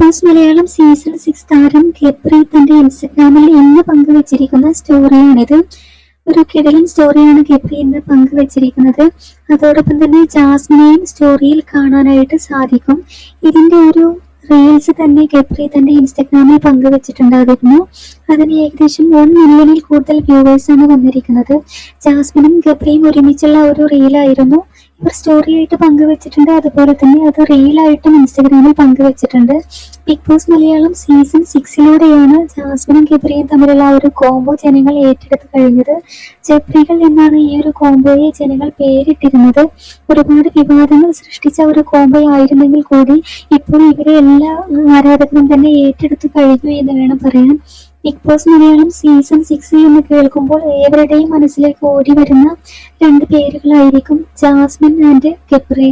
Big boss Malayalam season 6 താരം ഗബ്രി തന്റെ ഇൻസ്റ്റഗ്രാമിൽ ഇന്ന് പങ്കുവച്ചിരിക്കുന്ന സ്റ്റോറിയാണിത്. ഒരു കിടിലൻ സ്റ്റോറിയാണ് ഗബ്രി ഇന്ന് പങ്കുവച്ചിരിക്കുന്നത്. അതോടൊപ്പം തന്നെ ജാസ്മിനെയും സ്റ്റോറിയിൽ കാണാനായിട്ട് സാധിക്കും. ഇതിന്റെ ഒരു റീൽസ് തന്നെ ഗബ്രി തന്റെ ഇൻസ്റ്റഗ്രാമിൽ പങ്കുവച്ചിട്ടുണ്ടായിരുന്നു. അതിന് ഏകദേശം 1 മില്യണിൽ കൂടുതൽ വ്യൂവേഴ്സ് ആണ് വന്നിരിക്കുന്നത്. ജാസ്മിനും ഗബ്രിയും ഒരുമിച്ചുള്ള ഒരു റീലായിരുന്നു ഇവർ സ്റ്റോറിയായിട്ട് പങ്കുവച്ചിട്ടുണ്ട്. അതുപോലെ തന്നെ അത് റീലായിട്ടും ഇൻസ്റ്റഗ്രാമിൽ പങ്കുവച്ചിട്ടുണ്ട്. ബിഗ് ബോസ് മലയാളം സീസൺ 6 ജാസ്മിനും ഗബ്രിയും തമ്മിലുള്ള ഒരു കോംബോ ജനങ്ങൾ ഏറ്റെടുത്ത് കഴിഞ്ഞത്. ജബ്രികൾ എന്നാണ് ഈ ഒരു കോംബോയെ ജനങ്ങൾ പേരിട്ടിരുന്നത്. ഒരുപാട് വിവാദങ്ങൾ സൃഷ്ടിച്ച ഒരു കോംബോ ആയിരുന്നെങ്കിൽ കൂടി ഇപ്പോൾ ഇവരെ എല്ലാ ആരാധകരും തന്നെ ഏറ്റെടുത്തു കഴിഞ്ഞു എന്ന് വേണം പറയാൻ. ബിഗ് ബോസ് മലയാളം സീസൺ 6 എന്ന് കേൾക്കുമ്പോൾ ഏവരുടെയും മനസ്സിലേക്ക് ഓടി വരുന്ന 2 പേരുകളായിരിക്കും ജാസ്മിൻ ആൻഡ് ഗബ്രി.